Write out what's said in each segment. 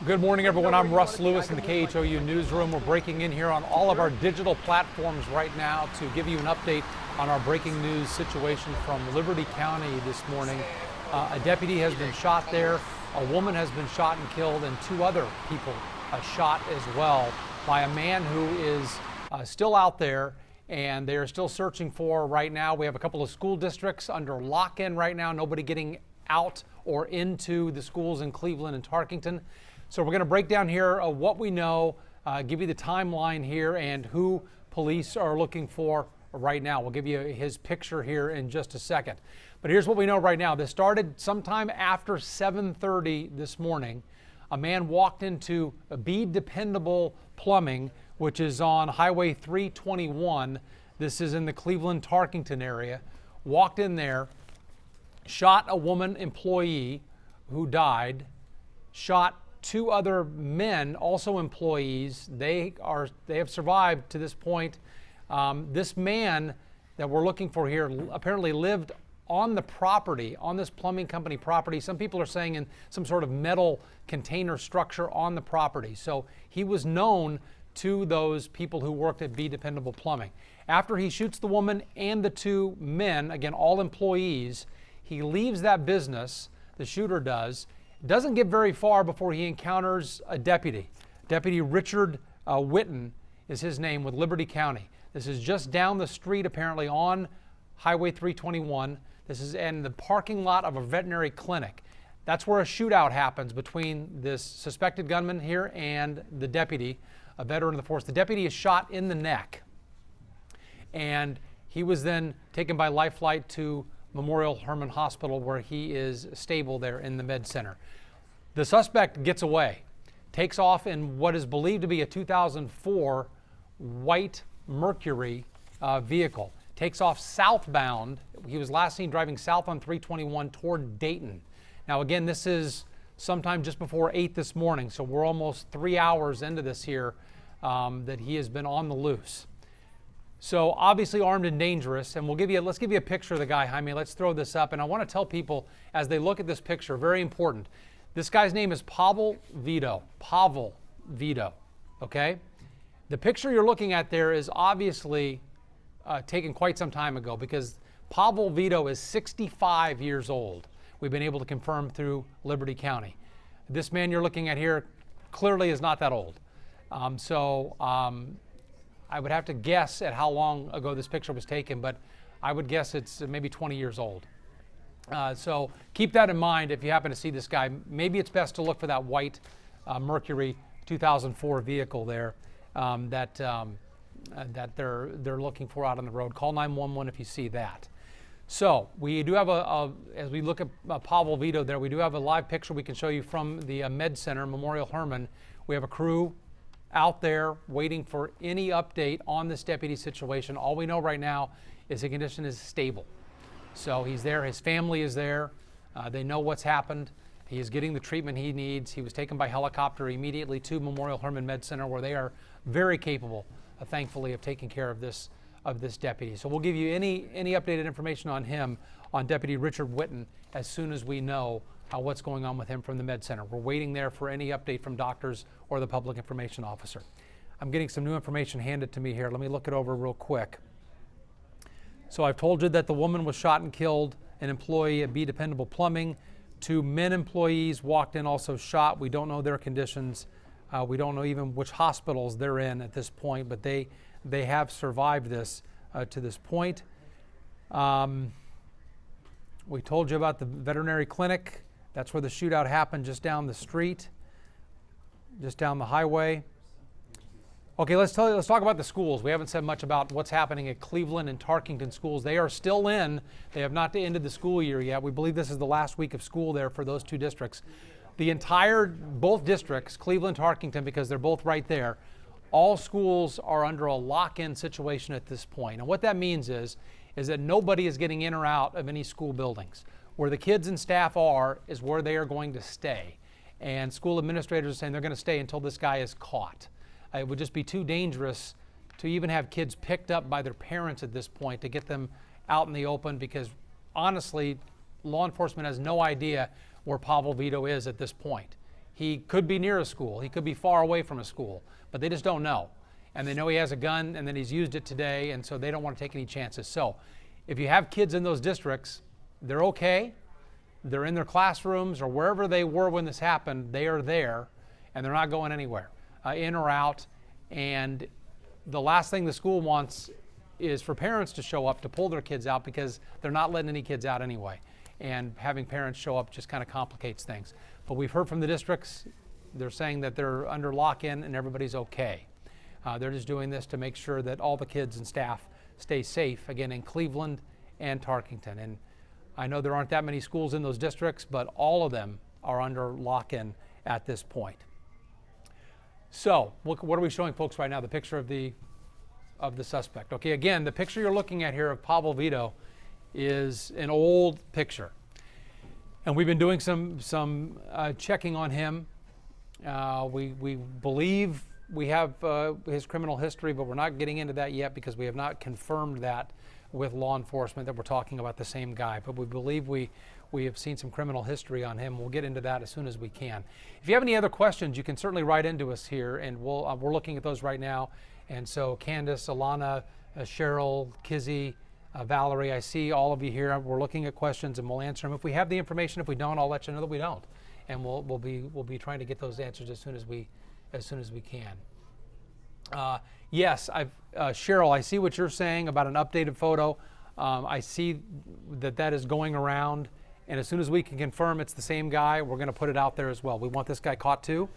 Good morning, everyone. I'm Russ Lewis in the KHOU newsroom. We're breaking in here on all of our digital platforms right now to give you an update on our breaking news situation from Liberty County this morning. A deputy has been shot there. A woman has been shot and killed, and two other people shot as well by a man who is still out there, and they are still searching for right now. We have a couple of school districts under lock-in right now. Nobody getting out or into the schools in Cleveland and Tarkington. So we're going to break down here what we know, give you the timeline here and who police are looking for right now. We'll give you his picture here in just a second. But here's what we know right now. This started sometime after 7:30 this morning. A man walked into Be Dependable Plumbing, which is on Highway 321. This is in the Cleveland Tarkington area. Walked in there, shot a woman employee who died, shot two other men, also employees. They have survived to this point. This man that we're looking for here apparently lived on the property, on this plumbing company property. Some people are saying in some sort of metal container structure on the property. So he was known to those people who worked at Be Dependable Plumbing. After he shoots the woman and the two men, again, all employees, he leaves that business, the shooter does. Doesn't get very far before he encounters a deputy. Deputy Richard Whitten is his name with Liberty County. This is just down the street, apparently, on Highway 321. This is in the parking lot of a veterinary clinic. That's where a shootout happens between this suspected gunman here and the deputy, a veteran of the force. The deputy is shot in the neck, and he was then taken by life flight to Memorial Hermann Hospital, where he is stable there in the med center. The suspect gets away, takes off in what is believed to be a 2004 white Mercury vehicle, takes off southbound. He was last seen driving south on 321 toward Dayton. Now again, this is sometime just before 8 this morning, so we're almost 3 hours into this here that he has been on the loose. So obviously armed and dangerous, and let's give you a picture of the guy, Jaime. Let's throw this up, and I want to tell people as they look at this picture, very important. This guy's name is Pavel Vito. Pavel Vito, okay? The picture you're looking at there is obviously taken quite some time ago, because Pavel Vito is 65 years old. We've been able to confirm through Liberty County. This man you're looking at here clearly is not that old. I would have to guess at how long ago this picture was taken, but I would guess it's maybe 20 years old. So keep that in mind if you happen to see this guy. Maybe it's best to look for that white Mercury 2004 vehicle there that they're looking for out on the road. Call 911 if you see that. So we do have as we look at Pavel Vito there, we do have a live picture we can show you from the Med Center, Memorial Hermann. We have a crew out there waiting for any update on this deputy situation. All we know right now is the condition is stable. So he's there, his family is there, they know what's happened. He is getting the treatment he needs. He was taken by helicopter immediately to Memorial Hermann Med Center, where they are very capable, thankfully, of taking care of this deputy. So we'll give you any updated information on him, on Deputy Richard Whitten, as soon as we know what's going on with him from the Med Center. We're waiting there for any update from doctors or the public information officer. I'm getting some new information handed to me here. Let me look it over real quick. So I've told you that the woman was shot and killed, an employee at Be Dependable Plumbing. Two men employees walked in, also shot. We don't know their conditions. We don't know even which hospitals they're in at this point, but they have survived this to this point. We told you about the veterinary clinic. That's where the shootout happened, just down the street, just down the highway. Okay, let's talk about the schools. We haven't said much about what's happening at Cleveland and Tarkington schools. They are still in. They have not ended the school year yet. We believe this is the last week of school there for those two districts. Both districts, Cleveland, Tarkington, because they're both right there, all schools are under a lock-in situation at this point. And what that means is that nobody is getting in or out of any school buildings. Where the kids and staff are is where they are going to stay. And school administrators are saying they're going to stay until this guy is caught. It would just be too dangerous to even have kids picked up by their parents at this point to get them out in the open, because honestly, law enforcement has no idea where Pavel Vito is at this point. He could be near a school. He could be far away from a school, but they just don't know. And they know he has a gun and then he's used it today, and so they don't want to take any chances. So if you have kids in those districts, they're okay. They're in their classrooms or wherever they were when this happened, they are there and they're not going anywhere, in or out. And the last thing the school wants is for parents to show up to pull their kids out, because they're not letting any kids out anyway. And having parents show up just kind of complicates things. But we've heard from the districts, they're saying that they're under lock-in and everybody's okay. They're just doing this to make sure that all the kids and staff stay safe, again, in Cleveland and Tarkington. And I know there aren't that many schools in those districts, but all of them are under lock-in at this point. So what are we showing folks right now? The picture of the suspect. Okay, again, the picture you're looking at here of Pavel Vito is an old picture. And we've been doing some checking on him. We believe we have his criminal history, but we're not getting into that yet because we have not confirmed that with law enforcement that we're talking about the same guy. But we believe we have seen some criminal history on him. We'll get into that as soon as we can. If you have any other questions, you can certainly write into us here, and we're looking at those right now. And so Candace, Alana, Cheryl, Kizzy, Valerie, I see all of you here. We're looking at questions and we'll answer them. If we have the information, if we don't, I'll let you know that we don't. And we'll be trying to get those answers as soon as we can. Yes, Cheryl, I see what you're saying about an updated photo. I see that is going around, and as soon as we can confirm it's the same guy, we're going to put it out there as well. We want this guy caught too,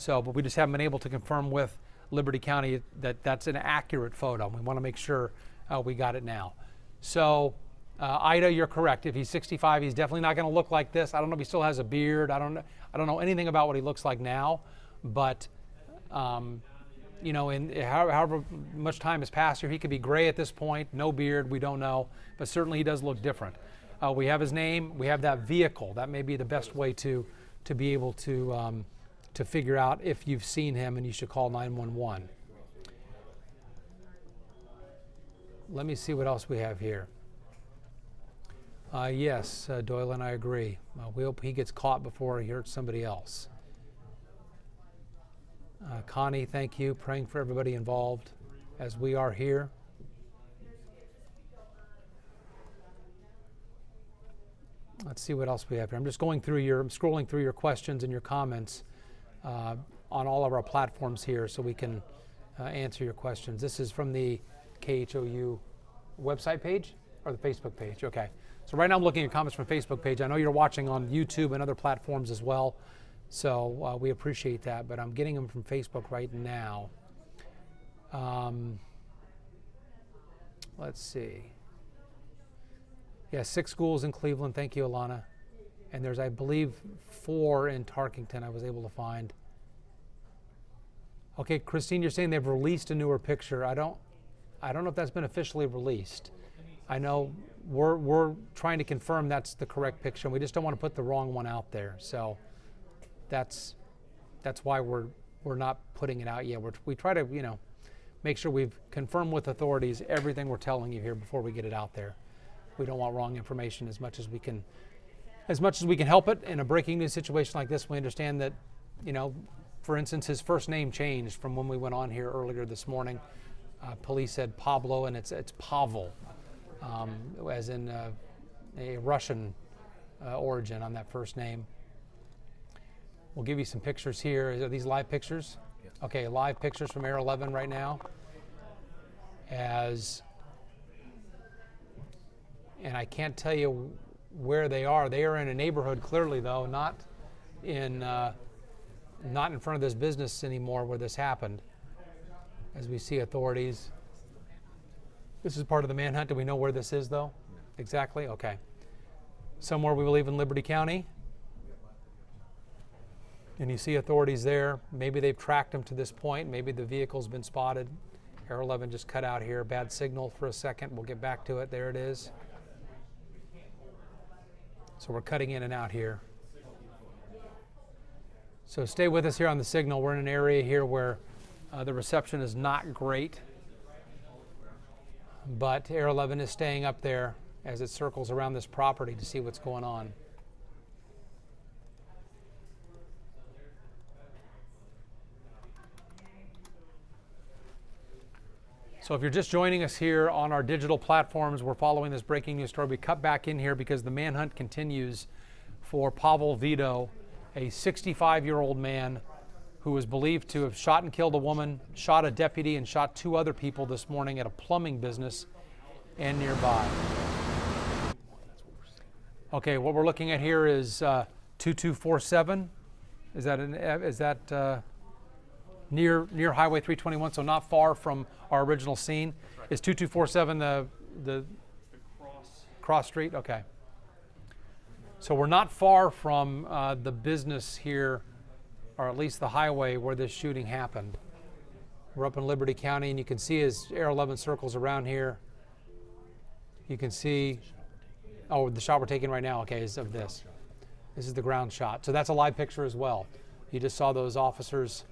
but we just haven't been able to confirm with Liberty County that that's an accurate photo. We want to make sure we got it now. So, Ida, you're correct. If he's 65, he's definitely not going to look like this. I don't know if he still has a beard. I don't know anything about what he looks like now, but you know, in however much time has passed here, he could be gray at this point, no beard, we don't know, but certainly he does look different. We have his name, we have that vehicle. That may be the best way to be able to figure out if you've seen him, and you should call 911. Let me see what else we have here. Yes, Doyle and I agree. We hope he gets caught before he hurts somebody else. Connie, thank you. Praying for everybody involved as we are here. Let's see what else we have here. I'm just going through I'm scrolling through your questions and your comments on all of our platforms here so we can answer your questions. This is from the KHOU website page or the Facebook page? Okay. So right now I'm looking at comments from Facebook page. I know you're watching on YouTube and other platforms as well. So we appreciate that, but I'm getting them from Facebook right now. Let's see. Yeah, 6 schools in Cleveland. Thank you, Alana. And there's, I believe, 4 in Tarkington I was able to find. Okay, Christine, you're saying they've released a newer picture. I don't know if that's been officially released. I know we're trying to confirm that's the correct picture. We just don't want to put the wrong one out there. So that's why we're not putting it out yet. We try to, you know, make sure we've confirmed with authorities everything we're telling you here before we get it out there. We don't want wrong information as much as we can help it. In a breaking news situation like this, we understand that, you know, for instance, his first name changed from when we went on here earlier this morning. Police said Pablo, and it's Pavel, as in a Russian origin on that first name. We'll give you some pictures here. Are these live pictures? Yes. Okay, live pictures from Air 11 right now. And I can't tell you where they are. They are in a neighborhood, clearly, though, not in front of this business anymore where this happened. As we see authorities. This is part of the manhunt. Do we know where this is, though? No. Exactly? Okay. Somewhere, we believe, in Liberty County. And you see authorities there. Maybe they've tracked him to this point. Maybe the vehicle's been spotted. Air 11 just cut out here. Bad signal for a second. We'll get back to it. There it is. So we're cutting in and out here. So stay with us here on the signal. We're in an area here where the reception is not great, but Air 11 is staying up there as it circles around this property to see what's going on. So if you're just joining us here on our digital platforms, we're following this breaking news story. We cut back in here because the manhunt continues for Pavel Vito, a 65-year-old man who was believed to have shot and killed a woman, shot a deputy, and shot 2 other people this morning at a plumbing business and nearby. Okay, what we're looking at here is 2247. Is that near Highway 321? So not far from our original scene. Right. Is 2247 the cross street? Okay. So we're not far from the business here, or at least the highway where this shooting happened. We're up in Liberty County, and you can see as Air 11 circles around here, you can see, oh, the shot we're taking right now, okay, is of this. This is the ground shot. So that's a live picture as well. You just saw those officers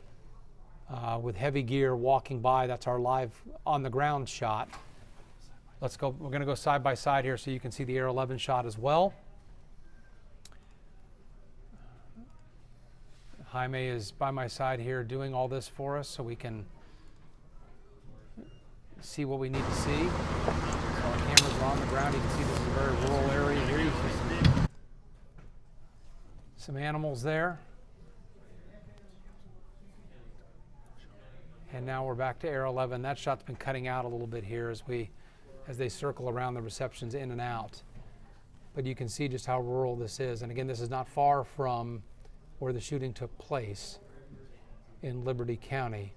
with heavy gear walking by. That's our live on the ground shot. Let's go, we're gonna go side by side here so you can see the Air 11 shot as well. Jaime is by my side here doing all this for us so we can see what we need to see. So our cameras are on the ground. You can see this is a very rural area here. You see some animals there. And now we're back to Air 11. That shot's been cutting out a little bit here as they circle around the receptions in and out. But you can see just how rural this is. And again, this is not far from where the shooting took place in Liberty County.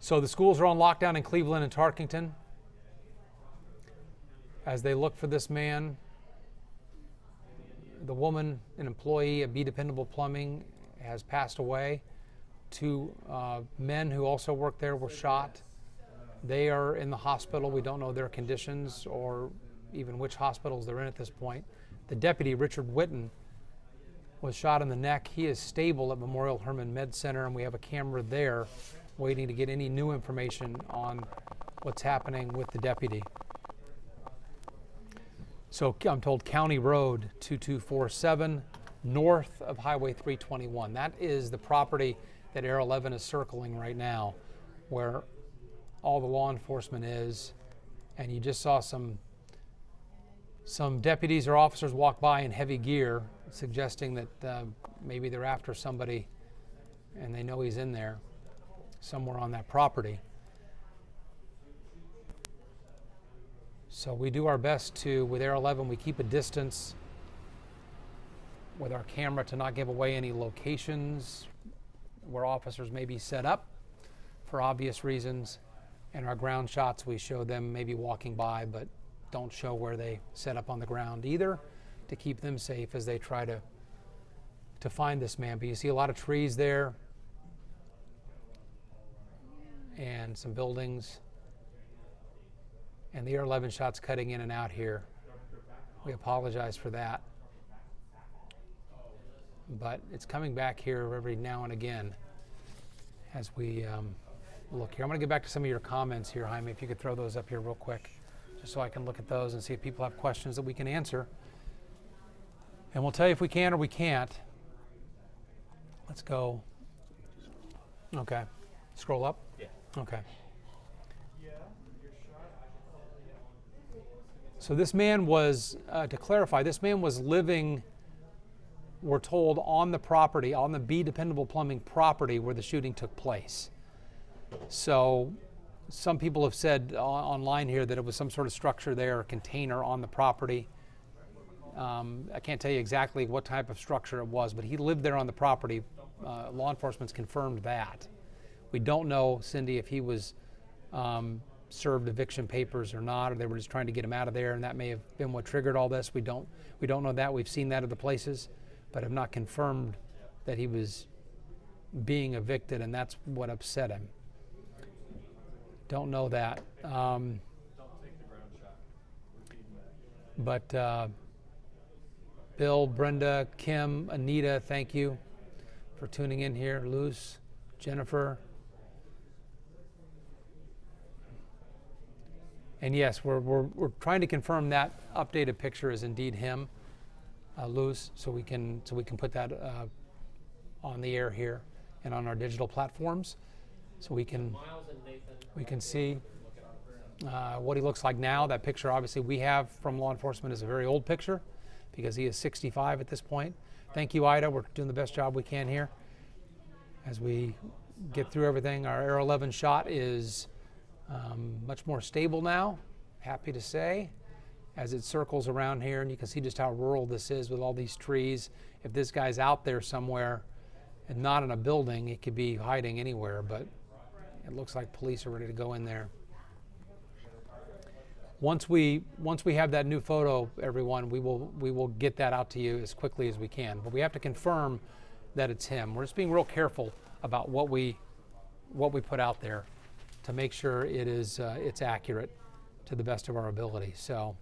So the schools are on lockdown in Cleveland and Tarkington as they look for this man. The woman, an employee of Be Dependable Plumbing, has passed away. 2 men who also worked there were shot. They are in the hospital. We don't know their conditions or even which hospitals they're in at this point. The deputy, Richard Witten, was shot in the neck. He is stable at Memorial Hermann Med Center, and we have a camera there waiting to get any new information on what's happening with the deputy. So I'm told County Road 2247, north of Highway 321. That is the property that Air 11 is circling right now, where all the law enforcement is. And you just saw some deputies or officers walk by in heavy gear, suggesting that maybe they're after somebody and they know he's in there somewhere on that property. So we do our best to, with Air 11, we keep a distance with our camera to not give away any locations where officers may be set up for obvious reasons. And our ground shots, we show them maybe walking by, but don't show where they set up on the ground either, to keep them safe as they try to find this man. But you see a lot of trees there and some buildings, and the Air 11 shots cutting in and out here. We apologize for that, but it's coming back here every now and again as we look here. I'm going to get back to some of your comments here, Jaime, if you could throw those up here real quick, just so I can look at those and see if people have questions that we can answer. And we'll tell you if we can or we can't. Let's go. Okay. Scroll up? Yeah. Okay. So this man was, to clarify, this man was living, we're told, on the property, on the Be Dependable Plumbing property where the shooting took place. So some people have said online here that it was some sort of structure there, a container on the property. I can't tell you exactly what type of structure it was, but he lived there on the property. Law enforcement's confirmed that. We don't know, Cindy, if he was served eviction papers or not, or they were just trying to get him out of there, and that may have been what triggered all this. We don't know that. We've seen that other places, but have not confirmed that he was being evicted, and that's what upset him. Don't know that. But Bill, Brenda, Kim, Anita, thank you for tuning in here. Luz, Jennifer. And yes, we're trying to confirm that updated picture is indeed him, Luz, so we can put that on the air here and on our digital platforms, so we can. Miles We can see what he looks like now. That picture, obviously, we have from law enforcement is a very old picture because he is 65 at this point. Thank you, Ida. We're doing the best job we can here as we get through everything. Our Air 11 shot is much more stable now, happy to say, as it circles around here. And you can see just how rural this is with all these trees. If this guy's out there somewhere and not in a building, he could be hiding anywhere, but it looks like police are ready to go in there. Once we have that new photo, everyone, we will get that out to you as quickly as we can. But we have to confirm that it's him. We're just being real careful about what we put out there to make sure it is it's accurate to the best of our ability. So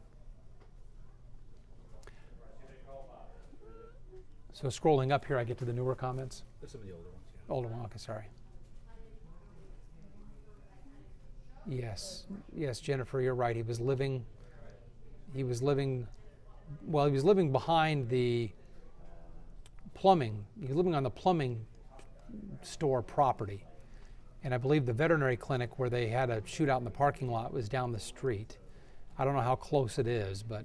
scrolling up here, I get to the newer comments. There's some of the older ones. Yeah. Older one, okay, sorry. Yes, Jennifer, you're right. He was living behind the plumbing. He was living on the plumbing store property. And I believe the veterinary clinic where they had a shootout in the parking lot was down the street. I don't know how close it is, but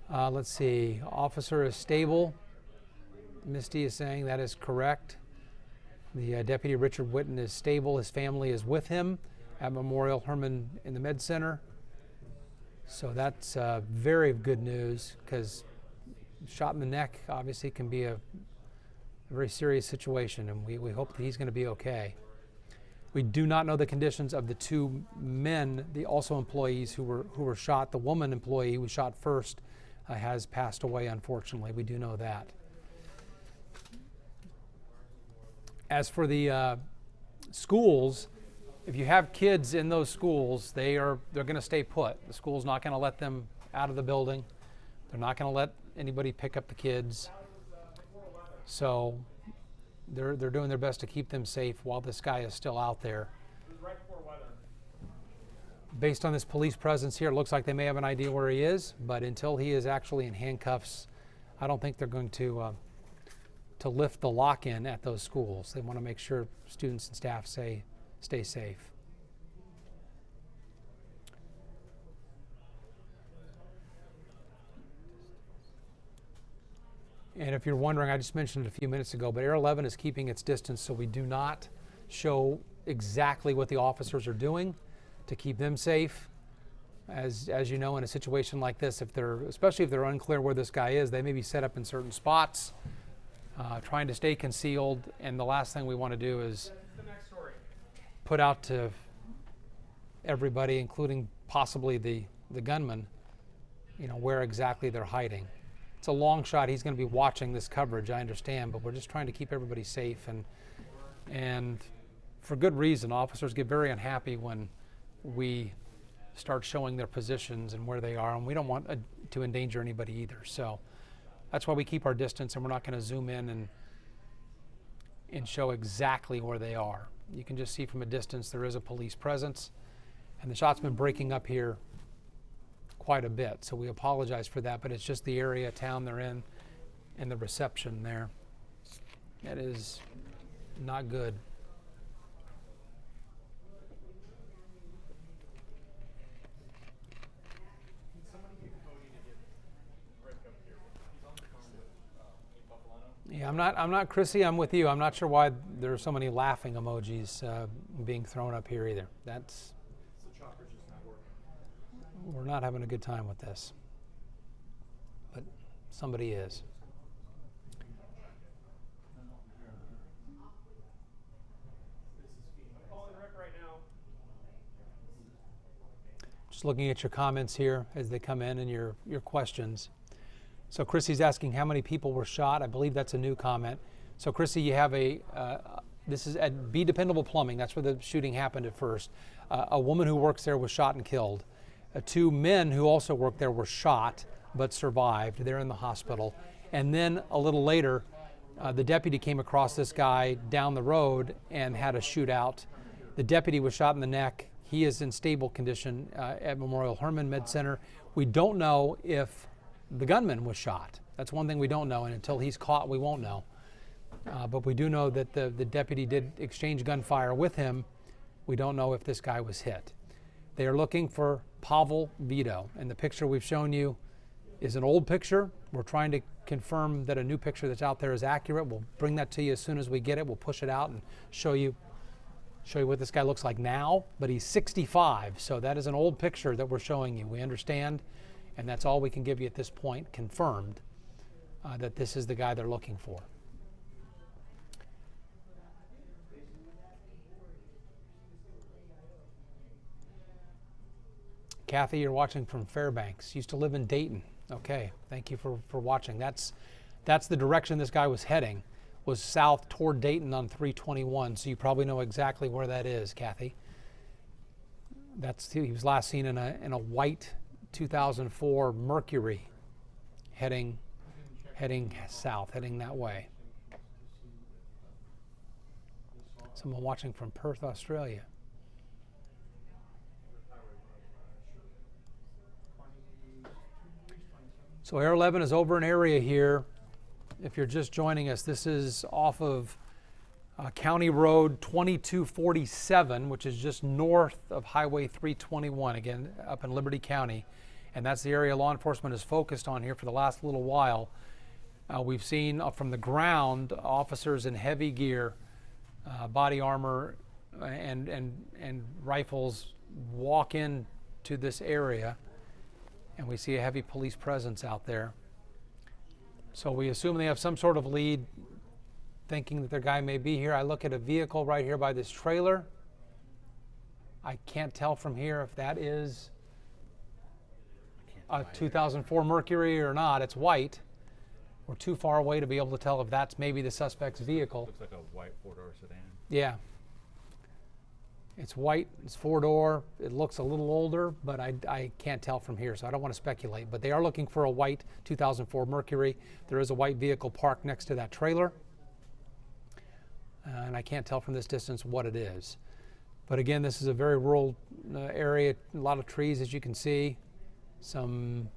let's see. Officer is stable. Misty is saying that is correct. The Deputy Richard Witten is stable. His family is with him at Memorial Hermann in the Med Center. So that's very good news, because shot in the neck obviously can be a very serious situation, and we hope that he's going to be okay. We do not know the conditions of the two men, the also employees who were shot. The woman employee who was shot first has passed away, unfortunately. We do know that. As for the schools, if you have kids in those schools, they're going to stay put. The school's not going to let them out of the building. They're not going to let anybody pick up the kids. So they're doing their best to keep them safe while this guy is still out there. Based on this police presence here, it looks like they may have an idea where he is, but until he is actually in handcuffs, I don't think they're going to lift the lock-in at those schools. They want to make sure students and staff stay safe. And if you're wondering, I just mentioned it a few minutes ago, but Air 11 is keeping its distance, so we do not show exactly what the officers are doing to keep them safe. As you know, in a situation like this, especially if they're unclear where this guy is, they may be set up in certain spots, trying to stay concealed, and the last thing we want to do is put out to everybody, including possibly the gunman, where exactly they're hiding. It's a long shot. He's going to be watching this coverage, I understand, but we're just trying to keep everybody safe, and for good reason. Officers get very unhappy when we start showing their positions and where they are, and we don't want to endanger anybody either. So that's why we keep our distance, and we're not going to zoom in and show exactly where they are. You can just see from a distance there is a police presence, and the shot's been breaking up here quite a bit, so we apologize for that, but it's just the area of town they're in and the reception there. That is not good. Yeah, I'm not Chrissy, I'm with you. I'm not sure why there are so many laughing emojis being thrown up here either. That's we're not having a good time with this, but somebody is. Just looking at your comments here as they come in and your questions. So Chrissy's asking how many people were shot. I believe that's a new comment. So Chrissy, you have this is at Be Dependable Plumbing. That's where the shooting happened at first. A woman who works there was shot and killed. Two men who also worked there were shot but survived. They're in the hospital. And then a little later, the deputy came across this guy down the road and had a shootout. The deputy was shot in the neck. He is in stable condition at Memorial Hermann Med Center. We don't know if the gunman was shot. That's one thing we don't know, and until he's caught, we won't know. But we do know that the deputy did exchange gunfire with him. We don't know if this guy was hit. They are looking for Pavel Vito, and the picture we've shown you is an old picture. We're trying to confirm that a new picture that's out there is accurate. We'll bring that to you as soon as we get it. We'll push it out and show you what this guy looks like now, but he's 65, so that is an old picture that we're showing you. We understand, and that's all we can give you at this point, confirmed that this is the guy they're looking for. Kathy, you're watching from Fairbanks. Used to live in Dayton. Okay, thank you for watching. That's the direction this guy was heading, was south toward Dayton on 321, so you probably know exactly where that is, Kathy. He was last seen in a white 2004 Mercury heading south, heading that way. Someone watching from Perth, Australia. So Air 11 is over an area here. If you're just joining us, this is off of County Road 2247, which is just north of Highway 321, again, up in Liberty County. And that's the area law enforcement is focused on here for the last little while. We've seen from the ground officers in heavy gear, body armor, and rifles walk into this area. And we see a heavy police presence out there. So we assume they have some sort of lead, thinking that their guy may be here. I look at a vehicle right here by this trailer. I can't tell from here if that is a 2004 Mercury or not. It's white. We're too far away to be able to tell if that's maybe the suspect's vehicle. Looks like a white four-door sedan. Yeah. It's white, it's four-door, it looks a little older, but I can't tell from here, so I don't want to speculate. But they are looking for a white 2004 Mercury. There is a white vehicle parked next to that trailer. And I can't tell from this distance what it is. But again, this is a very rural area, a lot of trees as you can see. Some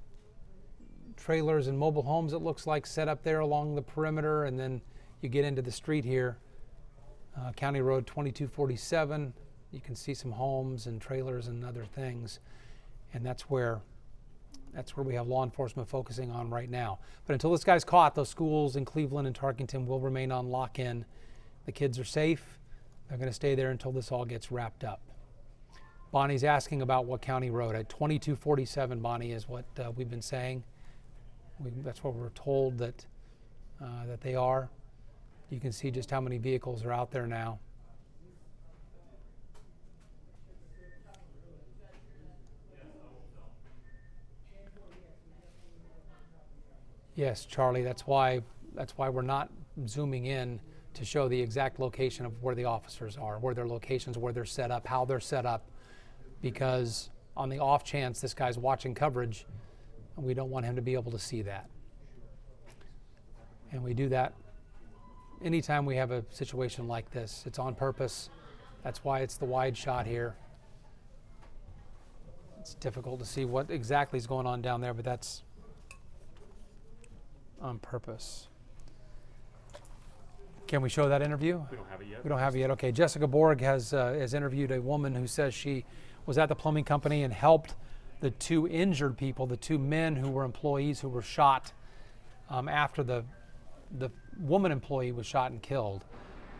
trailers and mobile homes, it looks like, set up there along the perimeter, and then you get into the street here, County Road 2247. You can see some homes and trailers and other things, and that's where we have law enforcement focusing on right now. But until this guy's caught, those schools in Cleveland and Tarkington will remain on lock-in. The kids are safe. They're going to stay there until this all gets wrapped up. Bonnie's asking about what county road. At 2247, Bonnie, is what we've been saying. That's what we're told that they are. You can see just how many vehicles are out there now. Yes, Charlie, that's why we're not zooming in to show the exact location of where the officers are, where their locations, where they're set up, how they're set up, because on the off chance this guy's watching coverage, we don't want him to be able to see that. And we do that anytime we have a situation like this. It's on purpose. That's why it's the wide shot here. It's difficult to see what exactly is going on down there, but that's on purpose. Can we show that interview? We don't have it yet. We don't have it yet. Okay. Jessica Borg has interviewed a woman who says she was at the plumbing company and helped the two injured people, the two men who were employees who were shot after the woman employee was shot and killed.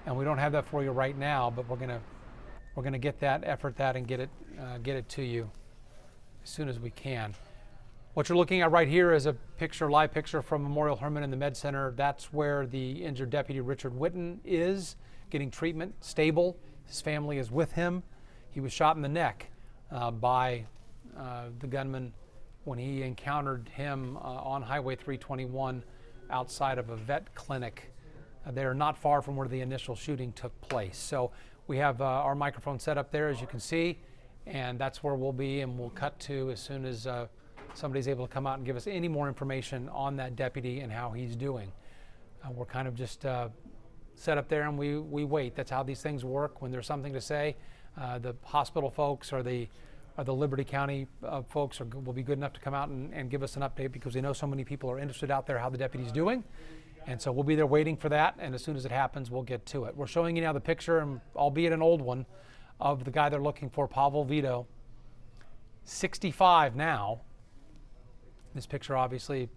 And we don't have that for you right now, but we're gonna get that, and get it to you as soon as we can. What you're looking at right here is a live picture from Memorial Hermann in the Med Center. That's where the injured deputy Richard Whitten is getting treatment, stable. His family is with him. He was shot in the neck by the gunman when he encountered him on Highway 321 outside of a vet clinic. They're not far from where the initial shooting took place. So we have our microphone set up there, as you can see, and that's where we'll be, and we'll cut to as soon as somebody's able to come out and give us any more information on that deputy and how he's doing. We're kind of just set up there and we wait. That's how these things work. When there's something to say, the hospital folks or the Liberty County folks will be good enough to come out and give us an update, because we know so many people are interested out there how the deputy's doing. And so we'll be there waiting for that, and as soon as it happens, we'll get to it. We're showing you now the picture, and albeit an old one, of the guy they're looking for, Pavel Vito, 65 now. This picture obviously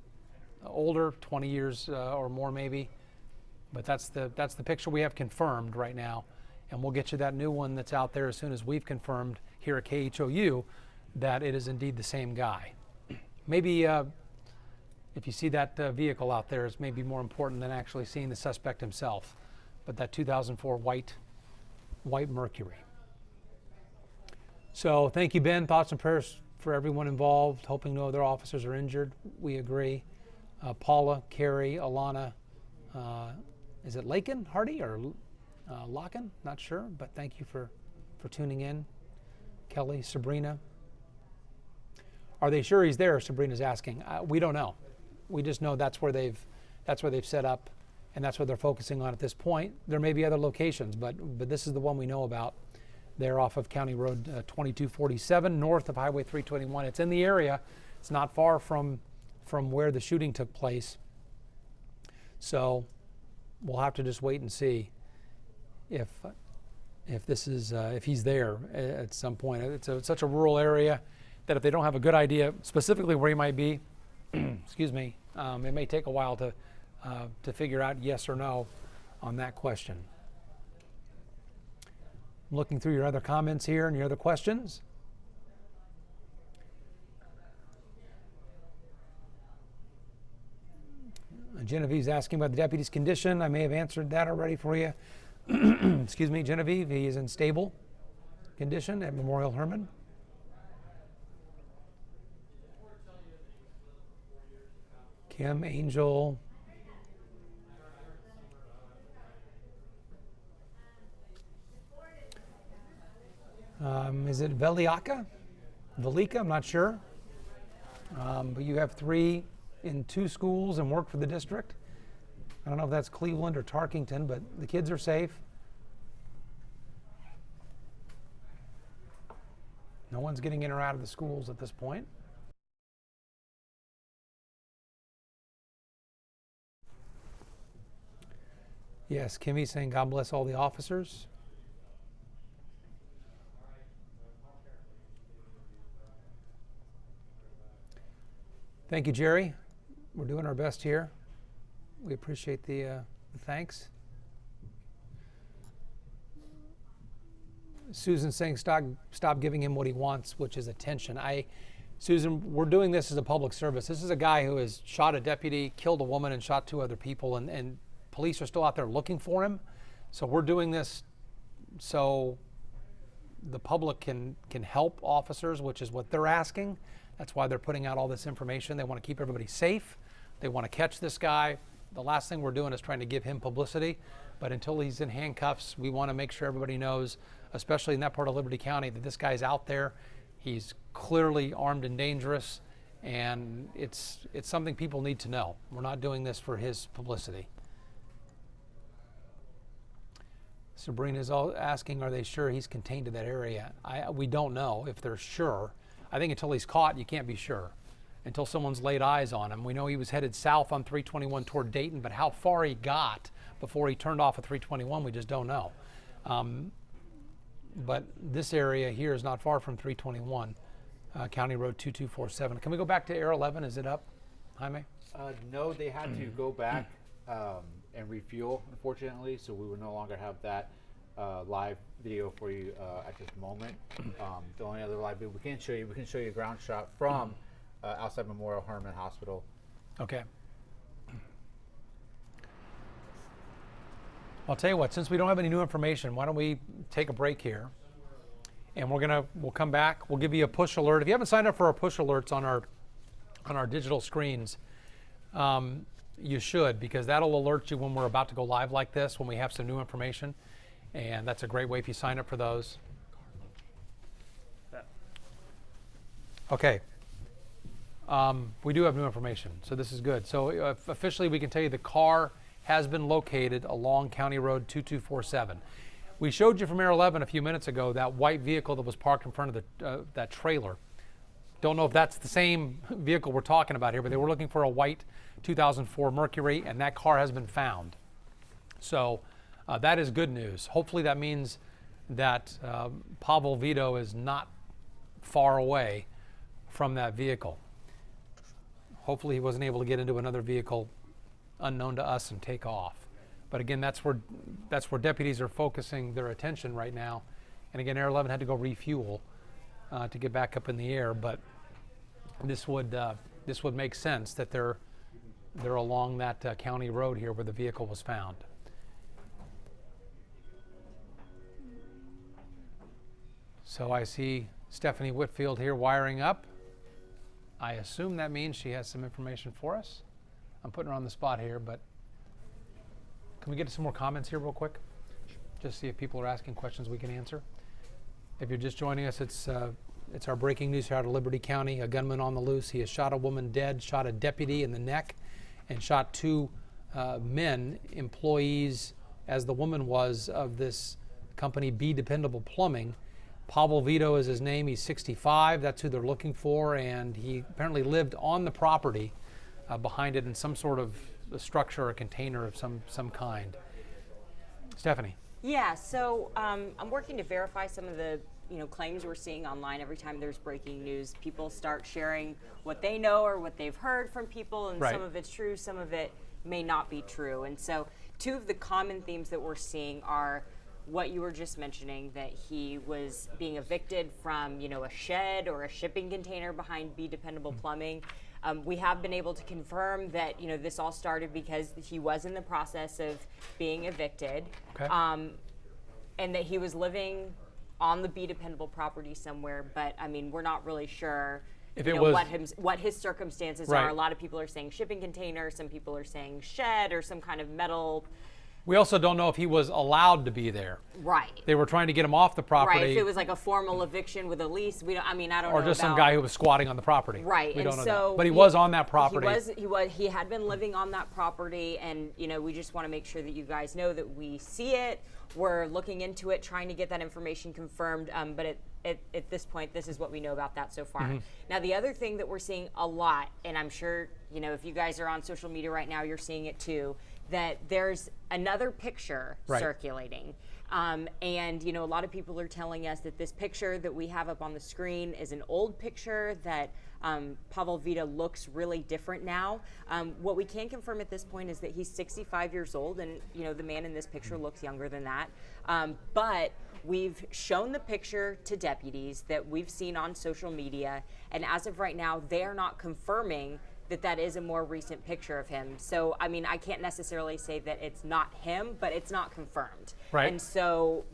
older, 20 years or more maybe, but that's the picture we have confirmed right now, and we'll get you that new one that's out there as soon as we've confirmed here at KHOU that it is indeed the same guy. Maybe if you see that vehicle out there, it's maybe more important than actually seeing the suspect himself, but that 2004 white Mercury. So thank you, Ben. Thoughts and prayers for everyone involved. Hoping no other officers are injured. We agree. Paula, Carrie, Alana, is it Lakin Hardy or Locken? Not sure, but thank you for tuning in. Kelly, Sabrina. Are they sure he's there? Sabrina's asking. We don't know. We just know that's where they've set up, and that's what they're focusing on at this point. There may be other locations, but this is the one we know about. They're off of County Road 2247, north of Highway 321. It's in the area. It's not far from where the shooting took place. So we'll have to just wait and see if he's there at some point. It's such a rural area that if they don't have a good idea specifically where he might be, excuse me, it may take a while to figure out yes or no on that question. I'm looking through your other comments here and your other questions. Genevieve's asking about the deputy's condition. I may have answered that already for you. Excuse me, Genevieve. He is in stable condition at Memorial Hermann. Kim, Angel. Is it Velika? I'm not sure. But you have 3 in 2 schools and work for the district. I don't know if that's Cleveland or Tarkington, but the kids are safe. No one's getting in or out of the schools at this point. Yes, Kimmy saying God bless all the officers. Thank you, Jerry. We're doing our best here. We appreciate the thanks. Susan saying stop giving him what he wants, which is attention. Susan, we're doing this as a public service. This is a guy who has shot a deputy, killed a woman, and shot 2 other people, and police are still out there looking for him. So we're doing this so the public can help officers, which is what they're asking. That's why they're putting out all this information. They want to keep everybody safe. They want to catch this guy. The last thing we're doing is trying to give him publicity. But until he's in handcuffs, we want to make sure everybody knows, especially in that part of Liberty County, that this guy's out there. He's clearly armed and dangerous, and it's something people need to know. We're not doing this for his publicity. Sabrina's asking, are they sure he's contained to that area? We don't know if they're sure. I think until he's caught, you can't be sure. Until someone's laid eyes on him. We know he was headed south on 321 toward Dayton, but how far he got before he turned off at 321, we just don't know. But this area here is not far from 321, County Road 2247. Can we go back to Air 11? Is it up, Jaime? No, they had to go back and refuel, unfortunately, so we will no longer have that live video for you at this moment. The only other live video we can show you a ground shot from outside Memorial Hermann Hospital. Okay. I'll tell you what, since we don't have any new information, why don't we take a break here, and we'll come back. We'll give you a push alert. If you haven't signed up for our push alerts on our digital screens, you should, because that'll alert you when we're about to go live like this, when we have some new information. And that's a great way if you sign up for those. Okay. We do have new information, so this is good. So officially we can tell you the car has been located along County Road 2247. We showed you from Air 11 a few minutes ago that white vehicle that was parked in front of that trailer. Don't know if that's the same vehicle we're talking about here, but they were looking for a white 2004 Mercury, and that car has been found. So that is good news. Hopefully that means that Pavel Vito is not far away from that vehicle. Hopefully he wasn't able to get into another vehicle unknown to us and take off. But again, that's where deputies are focusing their attention right now. And again, Air 11 had to go refuel to get back up in the air. But this would make sense that they're along that county road here where the vehicle was found. So I see Stephanie Whitfield here wiring up. I assume that means she has some information for us. I'm putting her on the spot here, but can we get to some more comments here real quick? Just see if people are asking questions we can answer. If you're just joining us, it's our breaking news here out of Liberty County. A gunman on the loose. He has shot a woman dead, shot a deputy in the neck, and shot two men, employees, as the woman was, of this company, Be Dependable Plumbing. Pavel Vito is his name. He's 65. That's who they're looking for, and he apparently lived on the property behind it in some sort of a structure or container of some kind. Stephanie. Yeah, so I'm working to verify some of the claims we're seeing online. Every time there's breaking news, people start sharing what they know or what they've heard from people, and some of it's true, some of it may not be true. And so two of the common themes that we're seeing are what you were just mentioning, that he was being evicted from a shed or a shipping container behind Be Dependable Plumbing. We have been able to confirm that this all started because he was in the process of being evicted, and that he was living on the Be Dependable property somewhere. But I mean, we're not really sure if it was what his circumstances are. A lot of people are saying shipping container, some people are saying shed or some kind of metal. We also don't know if he was allowed to be there. Right. They were trying to get him off the property. Right. If it was like a formal eviction with a lease, I don't know. Or just some guy who was squatting on the property. Right. We don't know so that. But he was on that property. He had been living on that property, and we just want to make sure that you guys know that we see it. We're looking into it, trying to get that information confirmed. But at this point, this is what we know about that so far. Now, the other thing that we're seeing a lot, and I'm sure if you guys are on social media right now, you're seeing it too, that there's another picture circulating. And a lot of people are telling us that this picture that we have up on the screen is an old picture, that Pavel Vito looks really different now. What we can confirm at this point is that he's 65 years old, and the man in this picture looks younger than that. But we've shown the picture to deputies that we've seen on social media, and as of right now, they are not confirming that is a more recent picture of him. So, I mean, I can't necessarily say that it's not him, but it's not confirmed. Right. And so,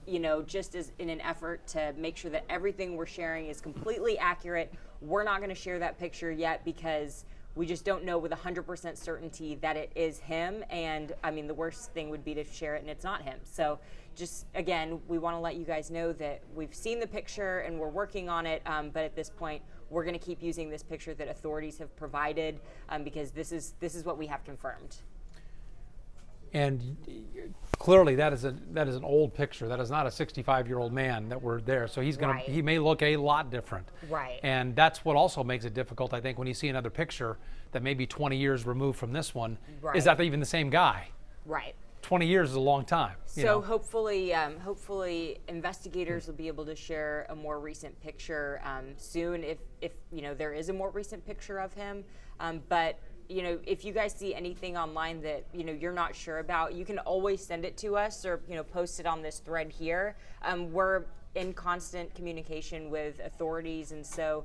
just as in an effort to make sure that everything we're sharing is completely accurate, we're not going to share that picture yet because we just don't know with 100% certainty that it is him. And I mean, the worst thing would be to share it and it's not him. So just, again, we want to let you guys know that we've seen the picture and we're working on it. But at this point, we're going to keep using this picture that authorities have provided because this is what we have confirmed. And clearly, that is an old picture. That is not a 65-year-old man that we're there. So he may look a lot different. Right. And that's what also makes it difficult, I think, when you see another picture that may be 20 years removed from this one. Is that even the same guy? Right. 20 years is a long time. So hopefully investigators will be able to share a more recent picture soon if there is a more recent picture of him. But if you guys see anything online that you're not sure about, you can always send it to us or post it on this thread here. We're in constant communication with authorities, and so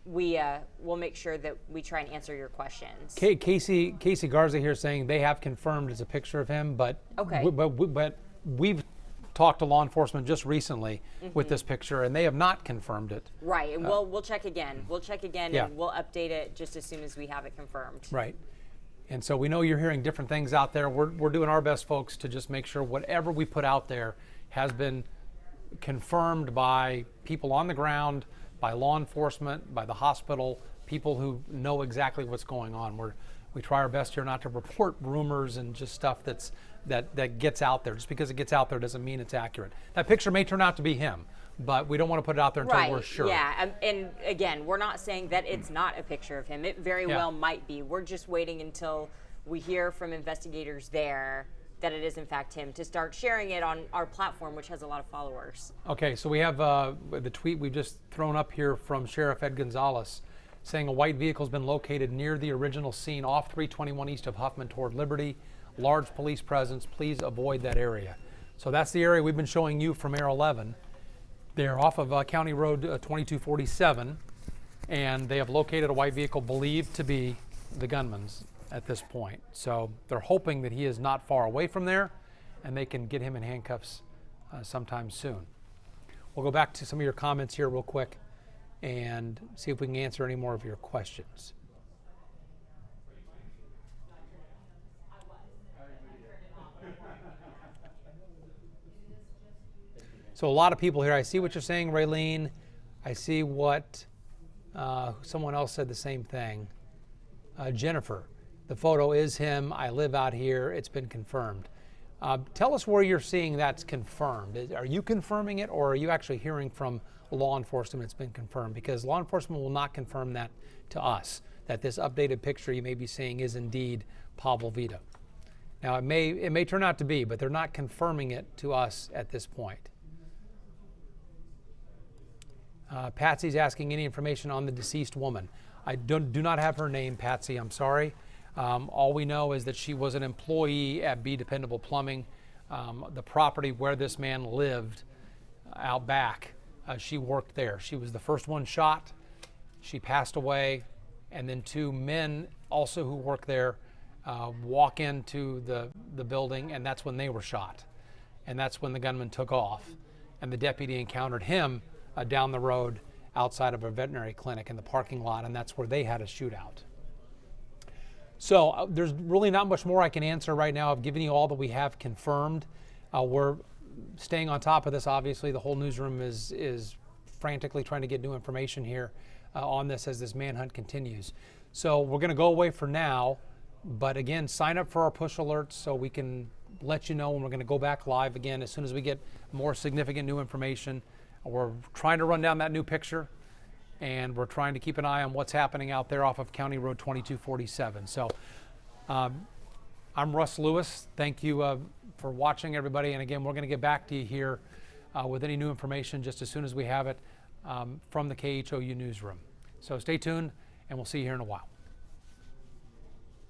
we'll make sure that we try and answer your questions. Casey Garza here saying they have confirmed it's a picture of him, but but we've talked to law enforcement just recently with this picture, and they have not confirmed it. Right, and we'll check again. We'll check again, and we'll update it just as soon as we have it confirmed. Right. And so we know you're hearing different things out there. We're doing our best, folks, to just make sure whatever we put out there has been confirmed by people on the ground, by law enforcement, by the hospital, people who know exactly what's going on. We try our best here not to report rumors and just stuff that gets out there. Just because it gets out there doesn't mean it's accurate. That picture may turn out to be him. but we don't want to put it out there until we're sure. Yeah, and again, we're not saying that it's not a picture of him. It very Yeah. well might be. We're just waiting until we hear from investigators there that it is in fact him to start sharing it on our platform, which has a lot of followers. Okay, so we have the tweet we've just thrown up here from Sheriff Ed Gonzalez saying a white vehicle has been located near the original scene off 321 east of Huffman toward Liberty. Large police presence. Please avoid that area. So that's the area we've been showing you from Air 11. They're off of County Road 2247, and they have located a white vehicle believed to be the gunman's at this point. So they're hoping that he is not far away from there, and they can get him in handcuffs sometime soon. We'll go back to some of your comments here real quick and see if we can answer any more of your questions. So a lot of people here, I see what you're saying, Raylene. I see what someone else said the same thing. Jennifer, the photo is him. I live out here. It's been confirmed. Tell us where you're seeing that's confirmed. Are you confirming it, or are you actually hearing from law enforcement it's been confirmed? Because law enforcement will not confirm that to us, that this updated picture you may be seeing is indeed Pablo Vita. Now, it may turn out to be, but they're not confirming it to us at this point. Patsy's asking any information on the deceased woman. I do not have her name, Patsy. I'm sorry. All we know is that she was an employee at Be Dependable Plumbing. The property where this man lived out back, she worked there. She was the first one shot. She passed away. And then two men also who work there walk into the building, and that's when they were shot. And that's when the gunman took off. And the deputy encountered him down the road outside of a veterinary clinic in the parking lot, and that's where they had a shootout. So there's really not much more I can answer right now. I've given you all that we have confirmed. We're staying on top of this, obviously. The whole newsroom is frantically trying to get new information here on this as this manhunt continues. So we're going to go away for now, but again, sign up for our push alerts so we can let you know when we're going to go back live again as soon as we get more significant new information. We're trying to run down that new picture, and we're trying to keep an eye on what's happening out there off of County Road 2247. So I'm Russ Lewis. Thank you for watching, everybody. And again, we're going to get back to you here with any new information just as soon as we have it from the KHOU newsroom. So stay tuned, and we'll see you here in a while.